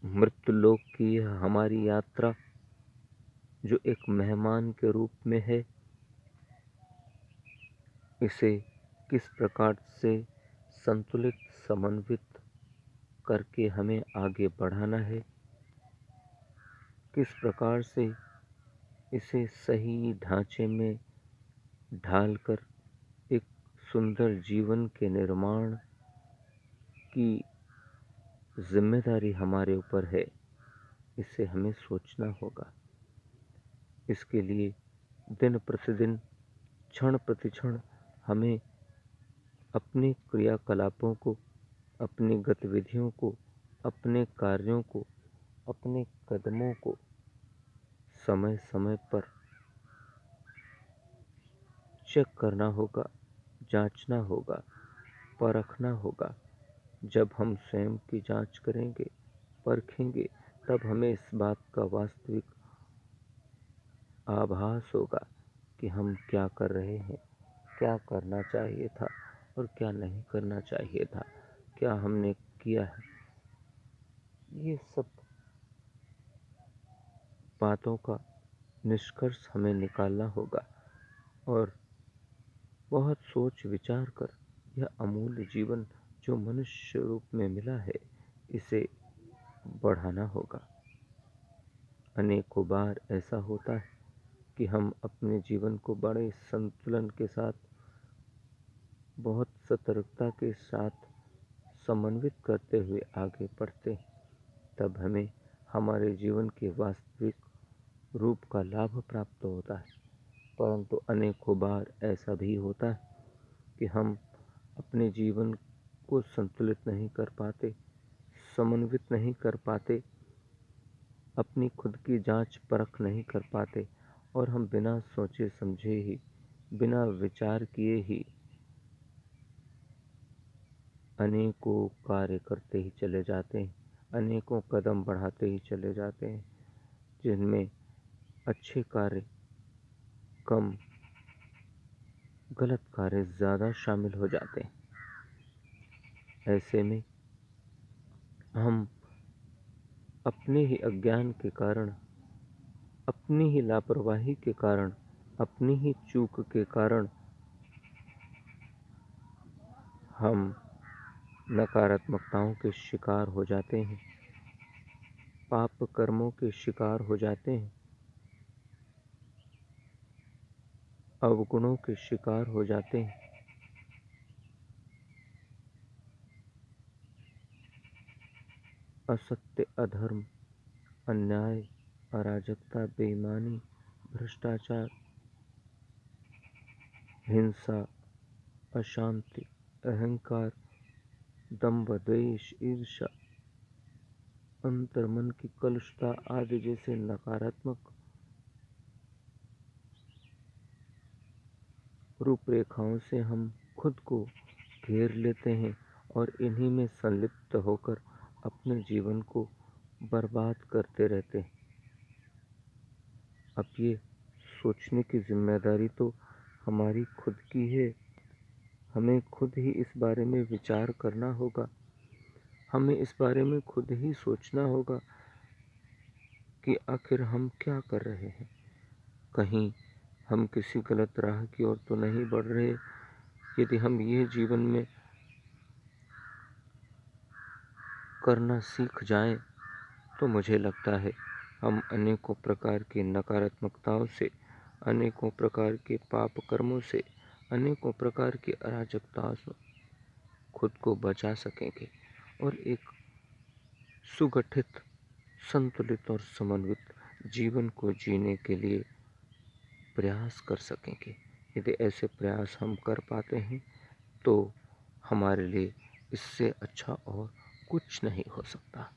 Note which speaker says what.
Speaker 1: मृत्युलोक की यह हमारी यात्रा जो एक मेहमान के रूप में है, इसे किस प्रकार से संतुलित समन्वित करके हमें आगे बढ़ाना है, किस प्रकार से इसे सही ढांचे में ढालकर एक सुंदर जीवन के निर्माण की जिम्मेदारी हमारे ऊपर है, इसे हमें सोचना होगा। इसके लिए दिन प्रतिदिन क्षण प्रतिक्षण हमें अपने क्रियाकलापों को, अपनी गतिविधियों को, अपने कार्यों को, अपने कदमों को समय समय पर चेक करना होगा, जांचना होगा, परखना होगा। जब हम स्वयं की जांच करेंगे, परखेंगे, तब हमें इस बात का वास्तविक आभास होगा कि हम क्या कर रहे हैं, क्या करना चाहिए था और क्या नहीं करना चाहिए था, क्या हमने किया है। ये सब बातों का निष्कर्ष हमें निकालना होगा और बहुत सोच विचार कर यह अमूल्य जीवन जो मनुष्य रूप में मिला है, इसे बढ़ाना होगा। अनेकों बार ऐसा होता है कि हम अपने जीवन को बड़े संतुलन के साथ, बहुत सतर्कता के साथ समन्वित करते हुए आगे बढ़ते हैं, तब हमें हमारे जीवन के वास्तविक रूप का लाभ प्राप्त होता है। परंतु अनेकों बार ऐसा भी होता है कि हम अपने जीवन को संतुलित नहीं कर पाते, समन्वित नहीं कर पाते, अपनी खुद की जांच परख नहीं कर पाते और हम बिना सोचे समझे ही, बिना विचार किए ही अनेकों कार्य करते ही चले जाते हैं, अनेकों कदम बढ़ाते ही चले जाते हैं, जिनमें अच्छे कार्य कम, गलत कार्य ज़्यादा शामिल हो जाते हैं। ऐसे में हम अपने ही अज्ञान के कारण, अपनी ही लापरवाही के कारण, अपनी ही चूक के कारण हम नकारात्मकताओं के शिकार हो जाते हैं, पाप कर्मों के शिकार हो जाते हैं, अवगुणों के शिकार हो जाते हैं। असत्य, अधर्म, अन्याय, अराजकता, बेईमानी, भ्रष्टाचार, हिंसा, अशांति, अहंकार, दंभ, द्वेष, ईर्ष्या, अंतर्मन की कलुषता आदि जैसे नकारात्मक रूपरेखाओं से हम खुद को घेर लेते हैं और इन्हीं में संलिप्त होकर अपने जीवन को बर्बाद करते रहते हैं। अब ये सोचने की जिम्मेदारी तो हमारी खुद की है। हमें खुद ही इस बारे में विचार करना होगा, हमें इस बारे में खुद ही सोचना होगा कि आखिर हम क्या कर रहे हैं। कहीं हम किसी गलत राह की ओर तो नहीं बढ़ रहे। यदि हम ये जीवन में करना सीख जाएं, तो मुझे लगता है हम अनेकों प्रकार की नकारात्मकताओं से, अनेकों प्रकार के पाप कर्मों से, अनेकों प्रकार की अराजकताओं से खुद को बचा सकेंगे और एक सुगठित, संतुलित और समन्वित जीवन को जीने के लिए प्रयास कर सकेंगे। यदि ऐसे प्रयास हम कर पाते हैं तो हमारे लिए इससे अच्छा और कुछ नहीं हो सकता।